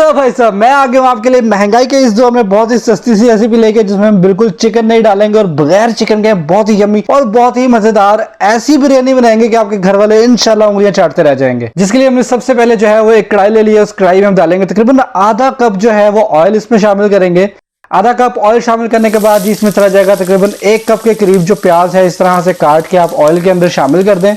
तो भाई साहब मैं आ गया हूँ आपके लिए महंगाई के इस दौर में बहुत ही सस्ती सी रेसिपी लेके, जिसमें हम बिल्कुल चिकन नहीं डालेंगे और बगैर चिकन के बहुत ही यम्मी और बहुत ही मजेदार ऐसी बिरयानी बनाएंगे कि आपके घर वाले इंशाल्लाह उंगलियां चाटते रह जाएंगे। जिसके लिए हमने सबसे पहले जो है वो एक कढ़ाई ले लिया। उस कढ़ाई में हम डालेंगे तकरीबन आधा कप जो है वो ऑयल इसमें शामिल करेंगे। आधा कप ऑयल शामिल करने के बाद जी इसमें चला जाएगा तकरीबन 1 कप के करीब जो प्याज है इस तरह से काट के आप ऑयल के अंदर शामिल कर दें।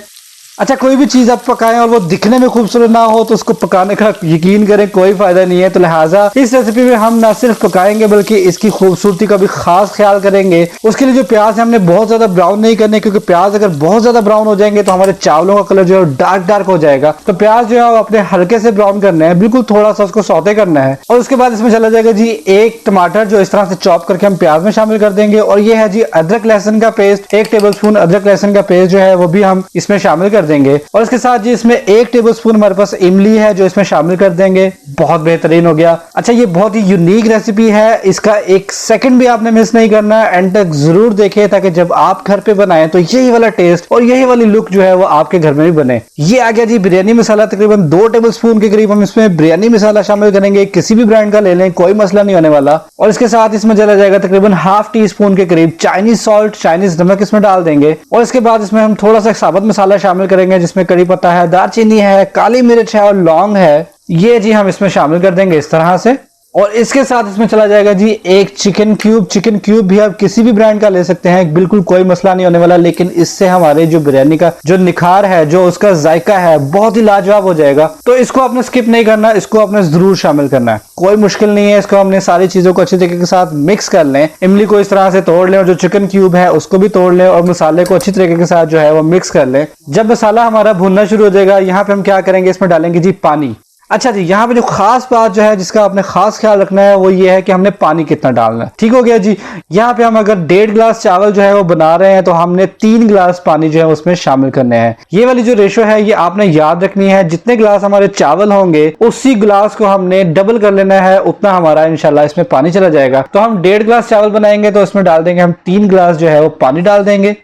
अच्छा, कोई भी चीज आप पकाएं और वो दिखने में खूबसूरत ना हो तो उसको पकाने का यकीन करें कोई फायदा नहीं है। तो लिहाजा इस रेसिपी में हम ना सिर्फ पकाएंगे बल्कि इसकी खूबसूरती का भी खास ख्याल करेंगे। उसके लिए जो प्याज है हमने बहुत ज्यादा ब्राउन नहीं करने, क्योंकि प्याज अगर बहुत ज्यादा ब्राउन हो जाएंगे तो हमारे चावलों का कलर जो है डार्क डार्क हो जाएगा। तो प्याज जो है वो अपने हल्के से ब्राउन करना है, बिल्कुल थोड़ा सा उसको सौते करना है। और उसके बाद इसमें चला जाएगा जी 1 टमाटर जो इस तरह से चॉप करके हम प्याज में शामिल कर देंगे। और ये है जी अदरक लहसुन का पेस्ट, 1 टेबल स्पून अदरक लहसुन का पेस्ट जो है वो भी हम इसमें शामिल कर देंगे। और इसके साथ जी इसमें 1 टेबलस्पून हमारे पास इमली है जो इसमें शामिल कर देंगे। बहुत बेहतरीन हो गया। अच्छा, ये बहुत ही यूनिक रेसिपी है, इसका 1 सेकंड भी आपने मिस नहीं करना है, एंड तक जरूर देखें ताकि जब आप घर पे बनाएं तो यही वाला टेस्ट और यही वाली लुक जो है वो आपके घर में भी बने। ये आ गया जी बिरयानी मसाला, तकरीबन 2 टेबलस्पून के करीब हम इसमें बिरयानी मसाला शामिल करेंगे। किसी भी ब्रांड का ले लें, कोई मसला नहीं होने वाला। और इसके साथ इसमें चला जाएगा तकरीबन ½ टीस्पून के करीब चाइनीज सॉल्ट, चाइनीज नमक इसमें डाल देंगे। और इसके बाद इसमें हम थोड़ा सा साबुत मसाला शामिल करेंगे, जिसमें कड़ी पत्ता है, दालचीनी है, काली मिर्च है और लौंग है। ये जी हम इसमें शामिल कर देंगे इस तरह से। और इसके साथ इसमें चला जाएगा जी 1 चिकन क्यूब। चिकन क्यूब भी आप किसी भी ब्रांड का ले सकते हैं, बिल्कुल कोई मसला नहीं होने वाला। लेकिन इससे हमारे जो बिरयानी का जो निखार है, जो उसका जायका है, बहुत ही लाजवाब हो जाएगा। तो इसको आपने स्किप नहीं करना, इसको आपने जरूर शामिल करना है, कोई मुश्किल नहीं है। इसको हमने सारी चीजों को अच्छी तरीके के साथ मिक्स कर लें। इमली को इस तरह से तोड़ लें और जो चिकन क्यूब है उसको भी तोड़ लें और मसाले को अच्छी तरीके के साथ जो है वो मिक्स कर लें। जब मसाला हमारा भुनना शुरू हो जाएगा, यहाँ पे हम क्या करेंगे, इसमें डालेंगे जी पानी। अच्छा जी, यहाँ पे जो खास बात जो है जिसका आपने खास ख्याल रखना है वो ये है कि हमने पानी कितना डालना है। ठीक हो गया जी। यहाँ पे हम अगर 1.5 गिलास चावल जो है वो बना रहे हैं तो हमने 3 गिलास पानी जो है उसमें शामिल करने हैं। ये वाली जो रेशो है ये आपने याद रखनी है। जितने गिलास हमारे चावल होंगे उसी गिलास को हमने डबल कर लेना है, उतना हमारा इंशाल्लाह इसमें पानी चला जाएगा। तो हम 1.5 गिलास चावल बनाएंगे तो इसमें डाल देंगे हम 3 गिलास जो है वो पानी डाल देंगे।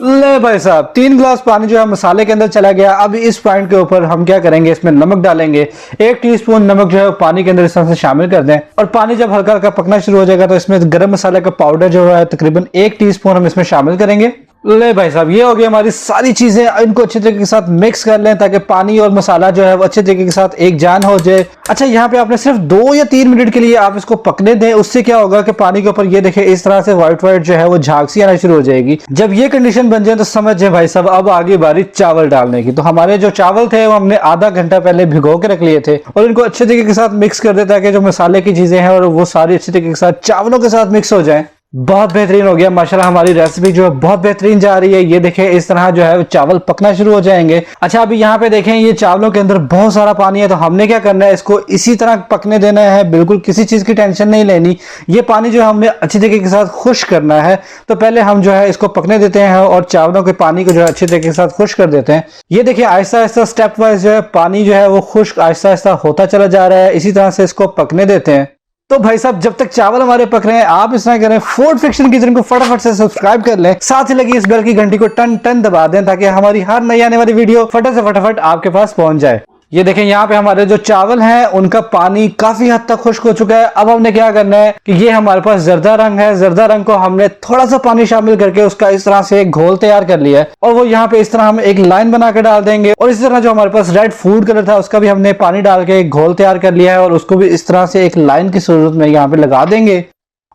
ले भाई साहब, 3 गिलास पानी जो है मसाले के अंदर चला गया। अब इस पॉइंट के ऊपर हम क्या करेंगे, इसमें नमक डालेंगे। 1 टीस्पून नमक जो है पानी के अंदर इस तरह से शामिल कर दें। और पानी जब हल्का हल्का पकना शुरू हो जाएगा तो इसमें गरम मसाले का पाउडर जो है तकरीबन 1 टीस्पून हम इसमें शामिल करेंगे। ले भाई साहब, ये हो गई हमारी सारी चीजें। इनको अच्छे तरीके के साथ मिक्स कर लें ताकि पानी और मसाला जो है वो अच्छे तरीके के साथ एक जान हो जाए। अच्छा, यहाँ पे आपने सिर्फ 2 या 3 मिनट के लिए आप इसको पकने दें। उससे क्या होगा कि पानी के ऊपर ये देखें इस तरह से व्हाइट व्हाइट जो है वो झाग सी आना शुरू हो जाएगी। जब ये कंडीशन बन जाए तो समझ जाए भाई साहब अब आगे बारी चावल डालने की। तो हमारे जो चावल थे वो हमने आधा घंटा पहले भिगो के रख लिए थे और इनको अच्छे तरीके के साथ मिक्स कर दे ताकि जो मसाले की चीजें हैं और वो सारी अच्छे तरीके के साथ चावलों के साथ मिक्स हो जाए। बहुत बेहतरीन हो गया माशाल्लाह। हमारी रेसिपी जो है बहुत बेहतरीन जा रही है। ये देखें इस तरह जो है चावल पकना शुरू हो जाएंगे। अच्छा, अभी यहाँ पे देखें ये चावलों के अंदर बहुत सारा पानी है, तो हमने क्या करना है, इसको इसी तरह पकने देना है, बिल्कुल किसी चीज की टेंशन नहीं लेनी। ये पानी जो है हमने अच्छी तरीके के साथ खुश्क करना है। तो पहले हम जो है इसको पकने देते हैं और चावलों के पानी को जो है अच्छी तरीके के साथ खुश्क कर देते हैं। ये देखिए आहिस्ता आहिस्ता स्टेप वाइज जो है पानी जो है वो खुश्क आहिस्ता आहिस्ता होता चला जा रहा है। इसी तरह से इसको पकने देते हैं। तो भाई साहब, जब तक चावल हमारे पक रहे हैं आप इस तरह करें, फूड फिक्शन किचन को फटाफट से सब्सक्राइब कर लें, साथ ही लगी इस बेल की घंटी को टन टन दबा दें ताकि हमारी हर नई आने वाली वीडियो फटाफट आपके पास पहुंच जाए। ये देखें यहाँ पे हमारे जो चावल हैं उनका पानी काफी हद तक खुश्क हो चुका है। अब हमने क्या करना है कि ये हमारे पास जर्दा रंग है, जर्दा रंग को हमने थोड़ा सा पानी शामिल करके उसका इस तरह से एक घोल तैयार कर लिया है और वो यहाँ पे इस तरह हम एक लाइन बना के डाल देंगे। और इसी तरह जो हमारे पास रेड फूड कलर था उसका भी हमने पानी डाल के एक घोल तैयार कर लिया है और उसको भी इस तरह से एक लाइन की सूरत में यहाँ पे लगा देंगे।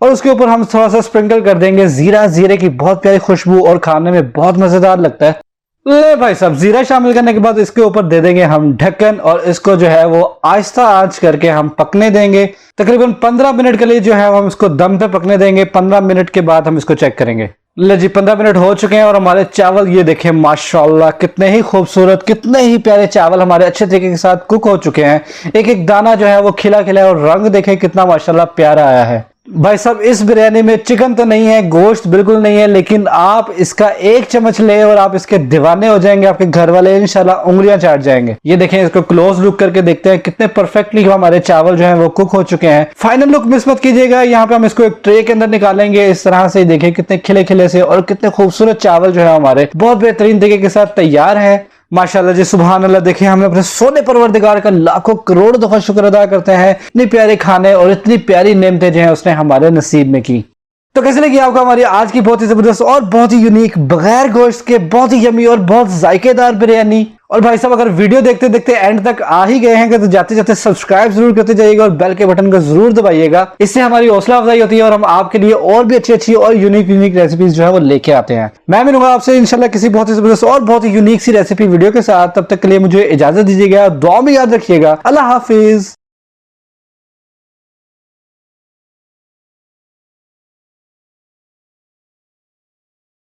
और उसके ऊपर हम थोड़ा सा स्प्रिंकल कर देंगे जीरा। जीरे की बहुत प्यारी खुशबू और खाने में बहुत मजेदार लगता है। ले भाई साहब, जीरा शामिल करने के बाद इसके ऊपर दे देंगे हम ढक्कन और इसको जो है वो आहिस्ता आंच करके हम पकने देंगे। तकरीबन 15 मिनट के लिए जो है हम इसको दम पे पकने देंगे। 15 मिनट के बाद हम इसको चेक करेंगे। ले जी, 15 मिनट हो चुके हैं और हमारे चावल ये देखें माशाल्लाह कितने ही खूबसूरत, कितने ही प्यारे चावल हमारे अच्छे तरीके के साथ कुक हो चुके हैं। एक एक दाना जो है वो खिला खिला है और रंग देखें कितना माशाल्लाह प्यारा आया है। भाई साहब, इस बिरयानी में चिकन तो नहीं है, गोश्त बिल्कुल नहीं है, लेकिन आप इसका 1 चम्मच ले और आप इसके दीवाने हो जाएंगे। आपके घर वाले इंशाल्लाह उंगलियां चाट जाएंगे। ये देखें, इसको क्लोज लुक करके देखते हैं कितने परफेक्टली हमारे चावल जो हैं वो कुक हो चुके हैं। फाइनल लुक मिस मत कीजिएगा। यहाँ पे हम इसको एक ट्रे के अंदर निकालेंगे इस तरह से। देखें कितने खिले खिले से और कितने खूबसूरत चावल जो है हमारे बहुत बेहतरीन तरीके के साथ तैयार है। माशाल्लाह जी, सुभान अल्लाह। देखिए, हमने अपने सोने परवरदिगार का लाखों करोड़ दफा शुक्र अदा करते हैं, इतनी प्यारे खाने और इतनी प्यारी नेमतें जो हैं उसने हमारे नसीब में की। तो कैसे लगी आपको हमारी आज की बहुत ही जबरदस्त और बहुत ही यूनिक बगैर गोश्त के बहुत ही यमी और बहुत जायकेदार बिरयानी। और भाई साहब, अगर वीडियो देखते देखते एंड तक आ ही गए हैं तो जाते जाते सब्सक्राइब जरूर करते जाइएगा और बेल के बटन को जरूर दबाइएगा। इससे हमारी हौसला अफजाई होती है और हम आपके लिए और भी अच्छी अच्छी और यूनिक यूनिक रेसिपीज जो है वो लेके आते हैं। मैं मिलूंगा आपसे इंशाल्लाह किसी बहुत ही जबरदस्त और बहुत ही यूनिक सी रेसिपी वीडियो के साथ। तब तक के लिए मुझे इजाजत दीजिएगा, दुआ में याद रखिएगा। अल्लाह हाफिज।